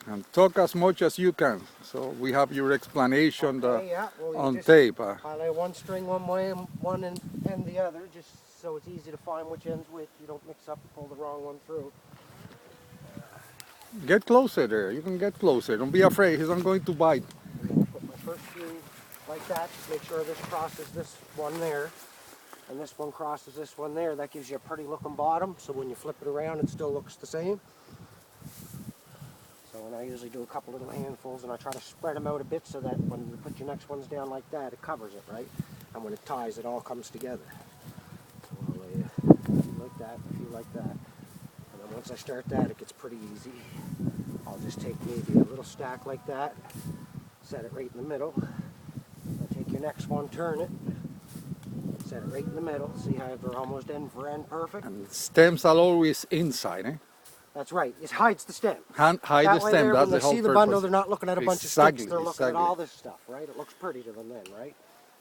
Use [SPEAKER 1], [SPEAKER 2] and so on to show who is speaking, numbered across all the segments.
[SPEAKER 1] And talk as much as you can, so we have your explanation on
[SPEAKER 2] just
[SPEAKER 1] tape.
[SPEAKER 2] Highlight one string one way and one and the other, just so it's easy to find which end's which. You don't mix up and pull the wrong one through.
[SPEAKER 1] Get closer there. You can get closer. Don't be afraid. He's not going to bite.
[SPEAKER 2] I'm going to put my first few like that. Make sure this crosses this one there, and this one crosses this one there. That gives you a pretty looking bottom. So when you flip it around, it still looks the same. So when I usually do a couple little handfuls, and I try to spread them out a bit so that when you put your next ones down like that, it covers it, right? And when it ties, it all comes together. So I'll lay a few like that, a few like that. And then once I start that, it gets pretty easy. I'll just take maybe a little stack like that, set it right in the middle. I'll take your next one, turn it, set it right in the middle. See how they're almost end for end perfect?
[SPEAKER 1] And stems are always inside, eh?
[SPEAKER 2] That's right. It hides the stem.
[SPEAKER 1] Hide the stem. That's the whole purpose.
[SPEAKER 2] When they see the bundle, they're not looking at a bunch of sticks. They're looking at all this stuff, right? It looks pretty to them then, right?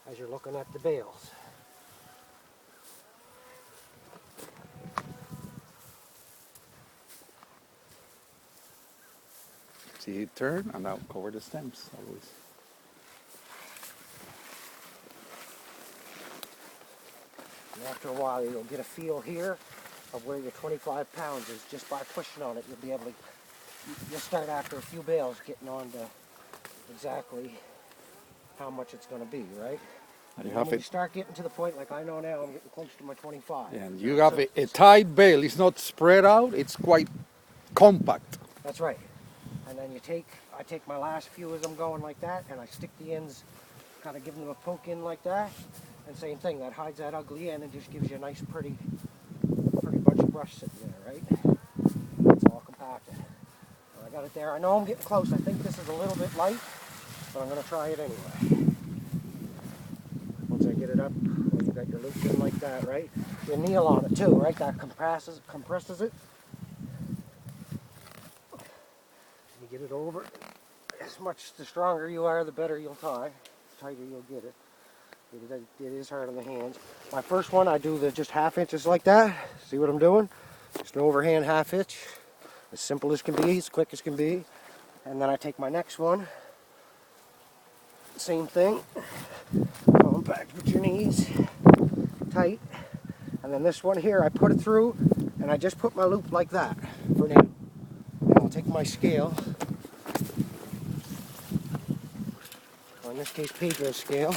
[SPEAKER 2] As you're looking at the bales.
[SPEAKER 1] See it turn, and now cover the stems always.
[SPEAKER 2] And after a while, you'll get a feel here of where your 25 pounds is just by pushing on it. You'll be able to, you'll start after a few bales getting on to exactly how much it's going to be, right? And when you start getting to the point, like I know now, I'm getting close to my 25.
[SPEAKER 1] And you have a tight bale. It's not spread out. It's quite compact.
[SPEAKER 2] That's right. And then I take my last few as I'm going like that, and I stick the ends, kind of give them a poke in like that. And same thing, that hides that ugly end and just gives you a nice pretty bunch of brush sitting there, right? It's all compacted. I got it there. I know I'm getting close. I think this is a little bit light, but I'm going to try it anyway. Once I get it up, well, you got your loop in like that, right? You kneel on it too, right? That compresses it. You get it over. As much the stronger you are, the better you'll tie. The tighter you'll get it. It is hard on the hands. My first one, I do just half inches like that. See what I'm doing? Just an overhand half hitch. As simple as can be, as quick as can be. And then I take my next one. Same thing. Going back with your knees. Tight. And then this one here, I put it through, and I just put my loop like that for now. And I'll take my scale. Or in this case, Pedro's scale.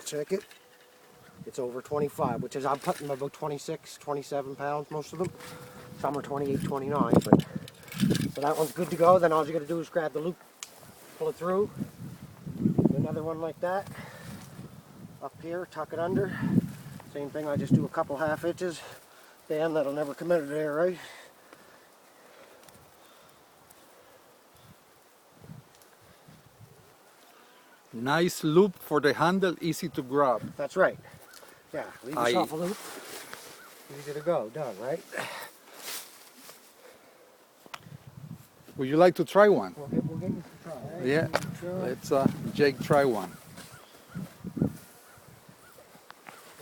[SPEAKER 2] Check it. It's over 25, which is I'm putting about 26, 27 pounds, most of them. Some are 28, 29, but so that one's good to go. Then all you got to do is grab the loop, pull it through. Another one like that. Up here, tuck it under. Same thing, I just do a couple half hitches. Bam, that'll never come out of there, right?
[SPEAKER 1] Nice loop for the handle, easy to grab.
[SPEAKER 2] That's right. Yeah, leave yourself a loop. Easy to go, done, right?
[SPEAKER 1] Would you like to try one?
[SPEAKER 2] We'll get you to try. Right?
[SPEAKER 1] Yeah, let's Jake try one.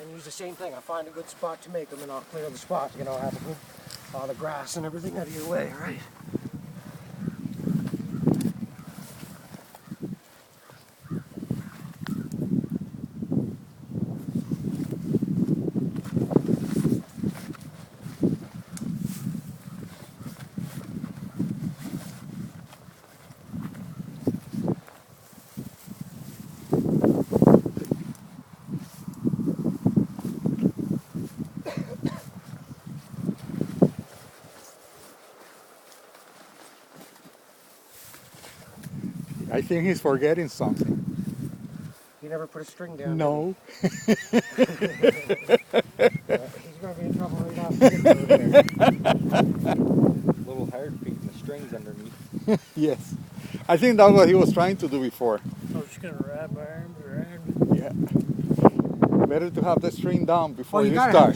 [SPEAKER 2] And use the same thing. I find a good spot to make them, and I'll clear the spot. You know, have a good, all the grass and everything out of your way, right?
[SPEAKER 1] I think he's forgetting something.
[SPEAKER 2] You never put a string down.
[SPEAKER 1] No.
[SPEAKER 2] He's going to be in trouble right now.
[SPEAKER 3] A little hard feeding the strings underneath.
[SPEAKER 1] Yes. I think that's what he was trying to do before.
[SPEAKER 4] I was just going to wrap my arms around.
[SPEAKER 1] Yeah. Better to have the string down before you start.